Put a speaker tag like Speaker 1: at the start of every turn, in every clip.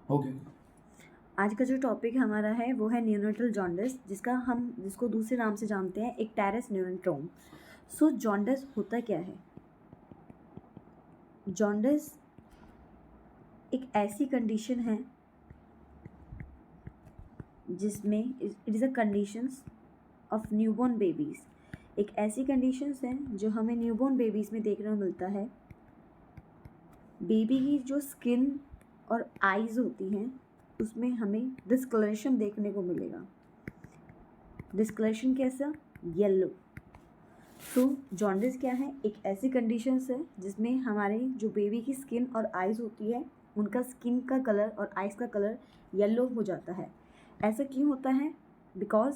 Speaker 1: Okay.
Speaker 2: आज का जो टॉपिक हमारा है वो है न्यूनेटल जॉन्डिस, जिसको दूसरे नाम से जानते हैं इक्टेरिस न्यूनेट्रोम। सो जॉन्डिस होता क्या है? जॉन्डिस एक ऐसी कंडीशन है जिसमें it is a conditions of newborn babies. एक ऐसी कंडीशंस हैं जो हमें न्यूबॉर्न बेबीज़ में देखने को मिलता है। बेबी की जो स्किन और आइज़ होती हैं उसमें हमें डिस्कलरेशन देखने को मिलेगा। डिस्कलरेशन कैसा? येलो। तो जॉन्डिस क्या है? एक ऐसी कंडीशंस है जिसमें हमारे जो बेबी की स्किन और आइज़ होती है उनका स्किन का कलर और आइज़ का कलर येलो हो जाता है। ऐसा क्यों होता है? बिकॉज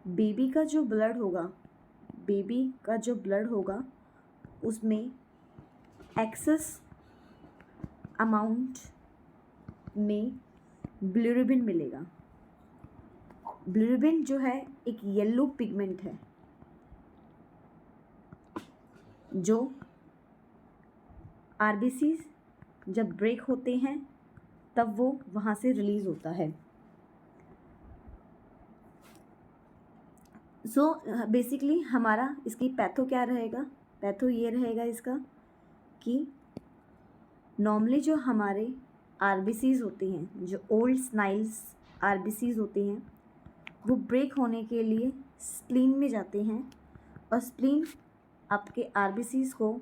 Speaker 2: बेबी का जो ब्लड होगा उसमें एक्सेस अमाउंट में बिलिरुबिन मिलेगा। बिलिरुबिन जो है एक येलो पिगमेंट है जो आरबीसीज जब ब्रेक होते हैं तब वो वहाँ से रिलीज़ होता है। सो बेसिकली हमारा इसकी पैथो क्या रहेगा? पैथो ये रहेगा इसका कि नॉर्मली जो हमारे आरबीसीज होते हैं, जो ओल्ड स्नाइल्स आरबीसीज होते हैं, वो ब्रेक होने के लिए स्प्लीन में जाते हैं और स्प्लीन आपके आरबीसीज को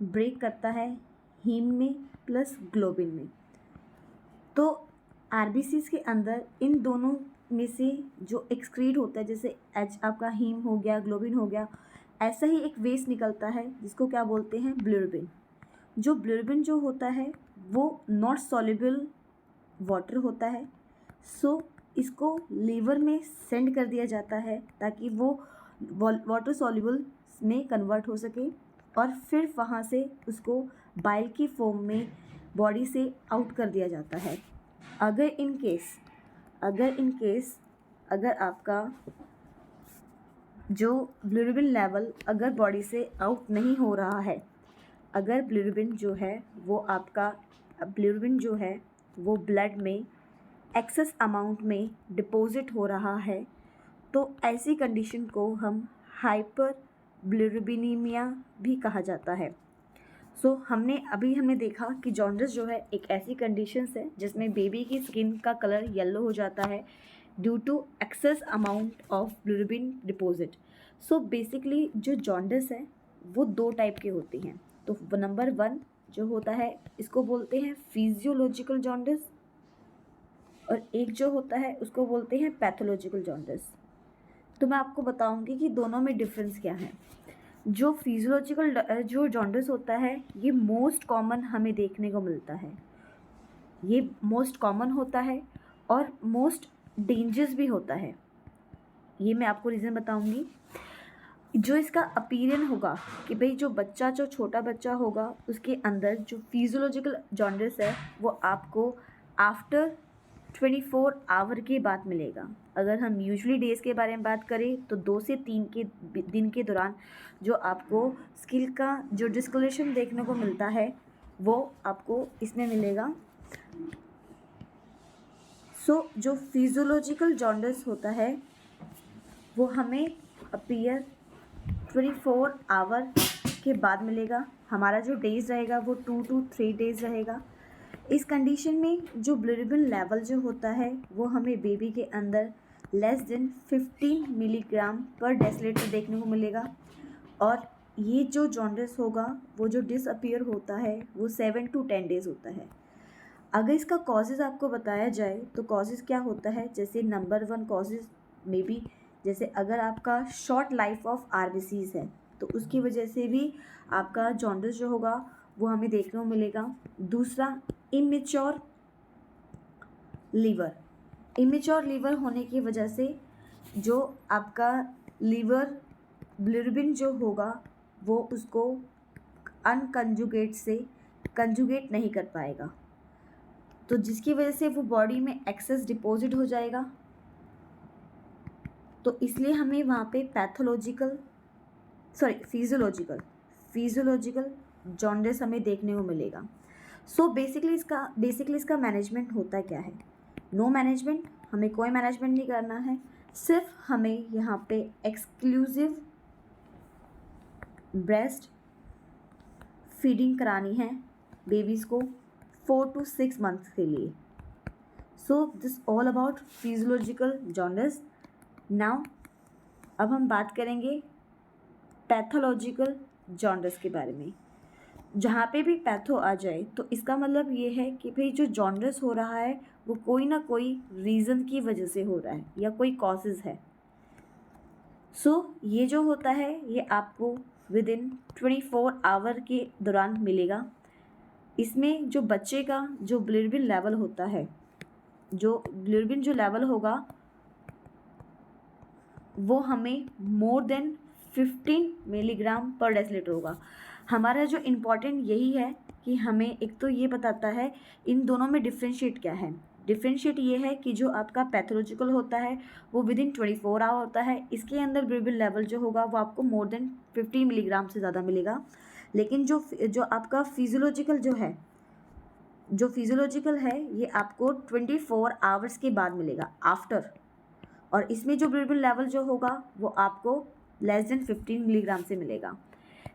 Speaker 2: ब्रेक करता है हीम में प्लस ग्लोबिन में। तो आरबीसीज के अंदर इन दोनों में से जो एक्सक्रीट होता है, जैसे एच आपका हीम हो गया, ग्लोबिन हो गया, ऐसा ही एक वेस्ट निकलता है जिसको क्या बोलते हैं? बिलिरुबिन। जो बिलिरुबिन जो होता है वो नॉट सॉल्युबल वाटर होता है। सो इसको लीवर में सेंड कर दिया जाता है ताकि वो वाटर सॉल्युबल में कन्वर्ट हो सके और फिर वहाँ से उसको बाइल की फॉर्म में बॉडी से आउट कर दिया जाता है। अगर इन केस अगर आपका जो बिलिरुबिन लेवल अगर बॉडी से आउट नहीं हो रहा है, अगर बिलिरुबिन जो है वो ब्लड में एक्सेस अमाउंट में डिपॉजिट हो रहा है, तो ऐसी कंडीशन को हम हाइपर बिलिरुबिनीमिया भी कहा जाता है। सो हमने देखा कि जॉन्डिस जो है एक ऐसी कंडीशंस है जिसमें बेबी की स्किन का कलर येलो हो जाता है due to excess amount of bilirubin deposit. So basically जो जॉन्डिस है वो दो टाइप के होते हैं। तो नंबर 1 जो होता है इसको बोलते हैं फिजियोलॉजिकल जॉन्डिस, और एक जो होता है उसको बोलते हैं पैथोलॉजिकल जॉन्डिस। तो मैं आपको बताऊंगी कि दोनों में डिफरेंस क्या है। जो फिजियोलॉजिकल जो जॉन्डिस होता है ये मोस्ट कॉमन हमें देखने को मिलता है, ये मोस्ट कॉमन होता है और मोस्ट डेंजरस भी होता है। ये मैं आपको रीज़न बताऊंगी। जो इसका अपीरियन होगा कि भाई जो छोटा बच्चा होगा उसके अंदर जो फिजियोलॉजिकल जॉन्डिस है वो आपको आफ्टर 24 आवर के बाद मिलेगा। अगर हम यूजुअली डेज़ के बारे में बात करें तो 2 से 3 के दिन के दौरान जो आपको स्किल का जो डिस्कलरेशन देखने को मिलता है वो आपको इसमें मिलेगा। सो जो फिजियोलॉजिकल जॉन्डिस होता है वो हमें अपीयर 24 आवर के बाद मिलेगा। हमारा जो डेज़ रहेगा वो 2 to 3 डेज़ रहेगा। इस कंडीशन में जो बिलिरुबिन लेवल जो होता है वो हमें बेबी के अंदर लेस देन 15 मिलीग्राम पर डेसीलीटर देखने को मिलेगा, और ये जो जॉन्डिस होगा वो जो डिसअपीयर होता है वो 7 to 10 डेज़ होता है। अगर इसका कॉजेज़ आपको बताया जाए तो कॉजेज़ क्या होता है, जैसे नंबर 1 कॉजेज़ में भी, जैसे अगर आपका शॉर्ट लाइफ ऑफ आरबीसीज है तो उसकी वजह से भी आपका जॉन्डिस जो होगा वो हमें देखने को मिलेगा। दूसरा, इमेच्योर लीवर होने की वजह से जो आपका लीवर बिलिरुबिन जो होगा वो उसको अनकंजुगेट से कंजुगेट नहीं कर पाएगा, तो जिसकी वजह से वो बॉडी में एक्सेस डिपॉजिट हो जाएगा। तो इसलिए हमें वहाँ पे फिजियोलॉजिकल जॉन्डिस हमें देखने को मिलेगा। सो बेसिकली इसका मैनेजमेंट होता क्या है? नो मैनेजमेंट, हमें कोई मैनेजमेंट नहीं करना है, सिर्फ हमें यहाँ पे एक्सक्लूसिव ब्रेस्ट फीडिंग करानी है बेबीज़ को 4 to 6 मंथ्स के लिए। So this all about physiological jaundice. Now अब हम बात करेंगे पैथोलॉजिकल जॉन्डिस के बारे में। जहाँ पे भी पैथो आ जाए तो इसका मतलब ये है कि भाई जो जॉन्डिस हो रहा है वो कोई ना कोई रीज़न की वजह से हो रहा है या कोई कॉजेज़ है। सो ये जो होता है ये आपको विदिन 24 आवर के दौरान मिलेगा। इसमें जो बच्चे का जो बिलिरुबिन लेवल होता है, जो बिलिरुबिन जो लेवल होगा वो हमें मोर देन 15 मिलीग्राम पर डेसीलीटर होगा। हमारा जो इम्पॉर्टेंट यही है कि हमें एक तो ये बताता है इन दोनों में डिफ्रेंशिएट क्या है। डिफ्रेंशिएट ये है कि जो आपका पैथोलॉजिकल होता है वो विदिन 24 आवर होता है, इसके अंदर बिलिरुबिन लेवल जो होगा वो आपको मोर देन 50 मिलीग्राम से ज़्यादा मिलेगा। लेकिन जो आपका फिजियोलॉजिकल है ये आपको 24 आवर्स के बाद मिलेगा आफ्टर, और इसमें जो बिलिरुबिन लेवल जो होगा वो आपको लेस देन 15 मिलीग्राम से मिलेगा।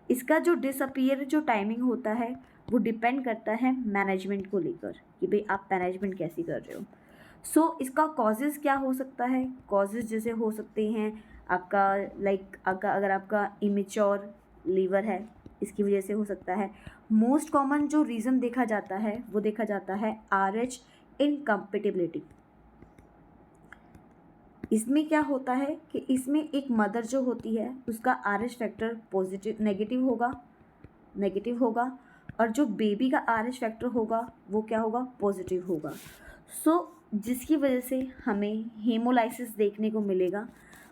Speaker 2: इसका जो डिसअपीयर जो टाइमिंग होता है वो डिपेंड करता है मैनेजमेंट को लेकर कि भाई आप मैनेजमेंट कैसी कर रहे हो। सो इसका कॉजेज़ क्या हो सकता है? कॉजेज़ जैसे हो सकते हैं आपका अगर आपका इमेच्योर लीवर है इसकी वजह से हो सकता है। मोस्ट कॉमन जो रीज़न देखा जाता है वो देखा जाता है RH इनकम्पेटिबिलिटी। इसमें क्या होता है कि इसमें एक मदर जो होती है उसका RH फैक्टर नेगेटिव होगा और जो बेबी का RH फैक्टर होगा वो क्या होगा? पॉजिटिव होगा। सो जिसकी वजह से हमें हेमोलाइसिस देखने को मिलेगा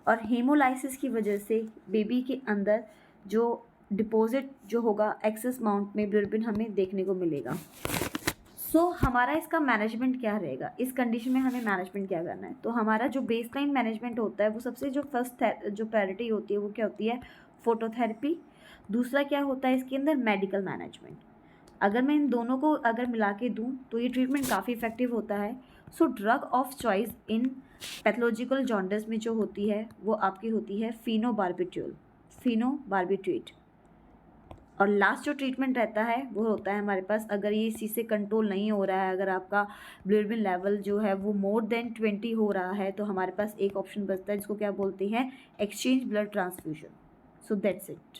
Speaker 2: और हेमोलाइसिस की वजह से बेबी के अंदर जो डिपॉजिट जो होगा एक्सेस अमाउंट में बिलिरुबिन हमें देखने को मिलेगा। सो हमारा इसका मैनेजमेंट क्या रहेगा? इस कंडीशन में हमें मैनेजमेंट क्या करना है? तो हमारा जो बेसलाइन मैनेजमेंट होता है वो सबसे जो फर्स्ट जो प्रायोरिटी होती है वो क्या होती है? फोटोथेरेपी। दूसरा क्या होता है इसके अंदर? Medical management. अगर मैं इन दोनों को अगर मिला के दूँ तो ये ट्रीटमेंट काफ़ी इफेक्टिव होता है। So drug of choice in pathological jaundice में जो होती है वो आपकी होती है फिनोबार्बिट्रेट। और लास्ट जो ट्रीटमेंट रहता है वो होता है हमारे पास, अगर ये इस चीज़ से कंट्रोल नहीं हो रहा है, अगर आपका बिलिरुबिन लेवल जो है वो मोर देन 20 हो रहा है तो हमारे पास एक ऑप्शन बचता है जिसको क्या बोलते हैं? Exchange blood transfusion. So that's it.